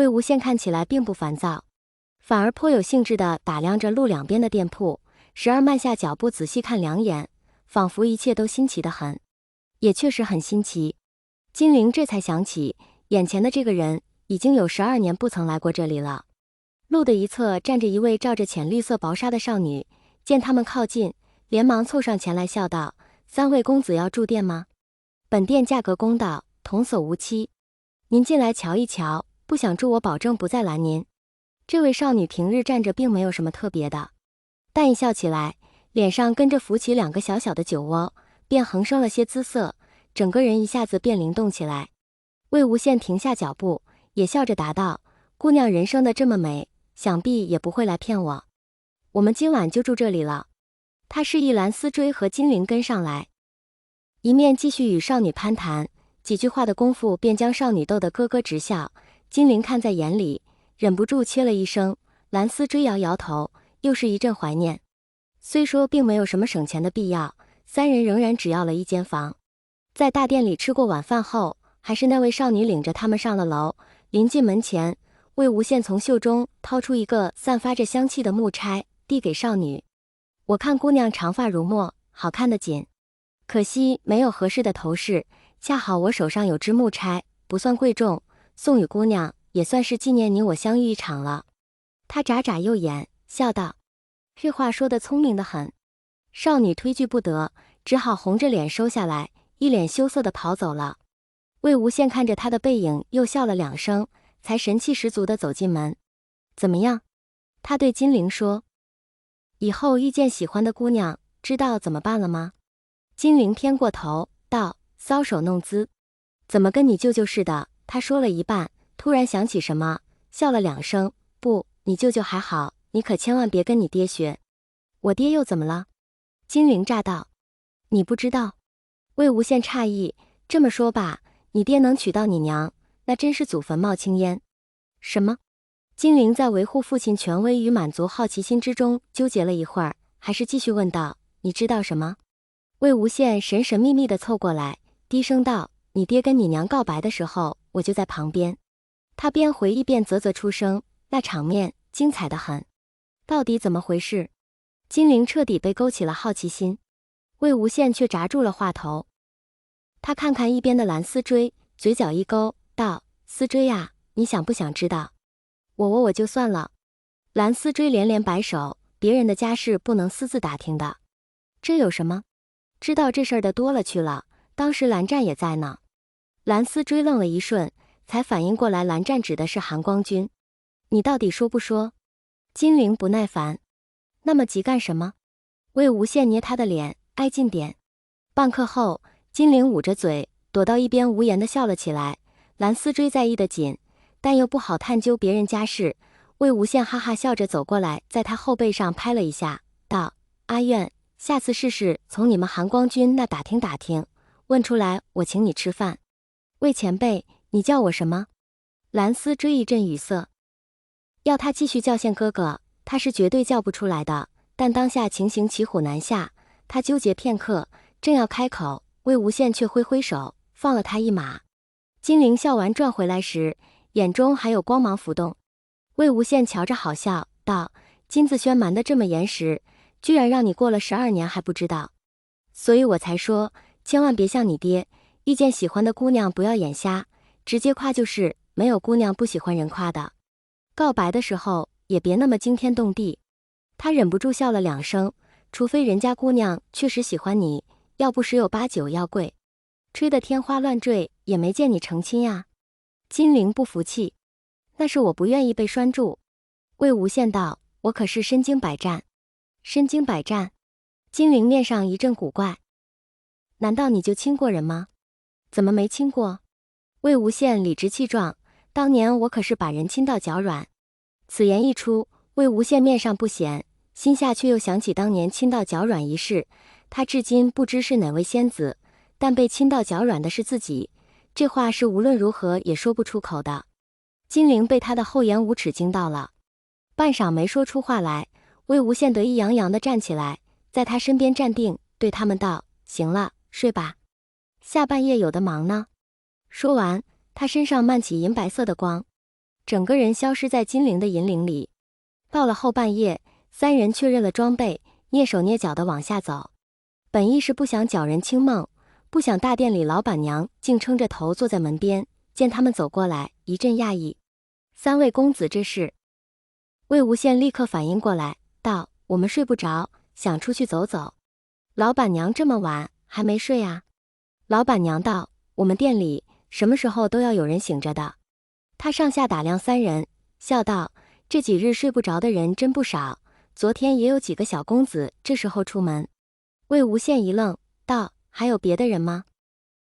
魏无羡看起来并不烦躁，反而颇有兴致地打量着路两边的店铺，时而慢下脚步仔细看两眼，仿佛一切都新奇得很。也确实很新奇。金陵这才想起，眼前的这个人已经有12年不曾来过这里了。路的一侧站着一位罩着浅绿色薄纱的少女，见他们靠近，连忙凑上前来笑道：“三位公子要住店吗？本店价格公道，童叟无欺，您进来瞧一瞧，不想住我保证不再拦您。”这位少女平日站着并没有什么特别的，但一笑起来，脸上跟着浮起2个小小的酒窝，便横生了些姿色，整个人一下子便灵动起来。魏无羡停下脚步，也笑着答道：“姑娘人生的这么美，想必也不会来骗我。我们今晚就住这里了。”他示意蓝思追和金陵跟上来，一面继续与少女攀谈，几句话的功夫便将少女逗得咯咯直笑。金陵看在眼里，忍不住切了一声。蓝思追摇摇头，又是一阵怀念。虽说并没有什么省钱的必要，三人仍然只要了一间房。在大殿里吃过晚饭后，还是那位少女领着他们上了楼。临近门前，魏无羡从袖中掏出一个散发着香气的木钗，递给少女：“我看姑娘长发如墨，好看得紧，可惜没有合适的头饰，恰好我手上有支木钗，不算贵重，送与姑娘，也算是纪念你我相遇一场了。”他眨眨右眼，笑道：“这话说得聪明得很。”少女推拒不得，只好红着脸收下来，一脸羞涩地跑走了。魏无羡看着他的背影，又笑了2声，才神气十足地走进门。“怎么样？”他对金陵说，“以后遇见喜欢的姑娘，知道怎么办了吗？”金陵偏过头道：“搔首弄姿，怎么跟你舅舅似的？”他说了一半，突然想起什么，笑了2声：“不，你舅舅还好，你可千万别跟你爹学。”“我爹又怎么了？”金陵乍道：“你不知道？”魏无羡诧异：“这么说吧，你爹能娶到你娘，那真是祖坟冒青烟。”“什么？”金陵在维护父亲权威与满足好奇心之中纠结了一会儿，还是继续问道：“你知道什么？”魏无羡神神秘秘地凑过来，低声道：“你爹跟你娘告白的时候，我就在旁边。”他边回忆边啧啧出声，那场面精彩得很。到底怎么回事？金陵彻底被勾起了好奇心，魏无羡却闸住了话头。他看看一边的蓝思追，嘴角一勾，道：“思追呀，你想不想知道？”“我就算了。”蓝思追连连摆手：“别人的家事不能私自打听的。”“这有什么？知道这事儿的多了去了，当时蓝湛也在呢。”蓝思追愣了一瞬，才反应过来蓝湛指的是韩光君。“你到底说不说？”金陵不耐烦：“那么急干什么？”魏无羡捏他的脸：“挨近点。”半刻后，金陵捂着嘴，躲到一边无言地笑了起来。蓝思追在意得紧，但又不好探究别人家事。魏无羡哈哈笑着走过来，在他后背上拍了一下，道：“阿苑，下次试试从你们韩光君那打听打听，问出来我请你吃饭。”“魏前辈，你叫我什么？”蓝思追一阵语塞，要他继续叫现哥哥，他是绝对叫不出来的，但当下情形骑虎难下，他纠结片刻，正要开口，魏无羡却挥挥手，放了他一马。金陵笑完转回来时，眼中还有光芒浮动。魏无羡瞧着好笑，道：“金子轩瞒得这么严实，居然让你过了12年还不知道，所以我才说，千万别像你爹，遇见喜欢的姑娘不要眼瞎，直接夸就是，没有姑娘不喜欢人夸的。告白的时候也别那么惊天动地。”他忍不住笑了2声，除非人家姑娘确实喜欢你，要不10有8九要跪，吹得天花乱坠，也没见你成亲呀。金陵不服气：“那是我不愿意被拴住。”魏无羡道：“我可是身经百战。”“身经百战？”金陵面上一阵古怪：“难道你就亲过人吗？怎么没亲过？”魏无羡理直气壮：“当年我可是把人亲到脚软。”此言一出，魏无羡面上不显，心下却又想起当年亲到脚软一事。他至今不知是哪位仙子，但被亲到脚软的是自己，这话是无论如何也说不出口的。金陵被他的厚颜无耻惊到了，半晌没说出话来。魏无羡得意洋洋地站起来，在他身边站定，对他们道：“行了，睡吧，下半夜有的忙呢。”说完，他身上漫起银白色的光。整个人消失在金陵的银铃里。到了后半夜，三人确认了装备，蹑手蹑脚地往下走。本意是不想搅人清梦，不想大殿里老板娘竟撑着头坐在门边，见他们走过来，一阵讶异。三位公子这是？魏无羡立刻反应过来，道：我们睡不着，想出去走走。老板娘这么晚还没睡啊？老板娘道：我们店里什么时候都要有人醒着的。他上下打量三人，笑道：这几日睡不着的人真不少，昨天也有几个小公子这时候出门。魏无羡一愣，道：还有别的人吗？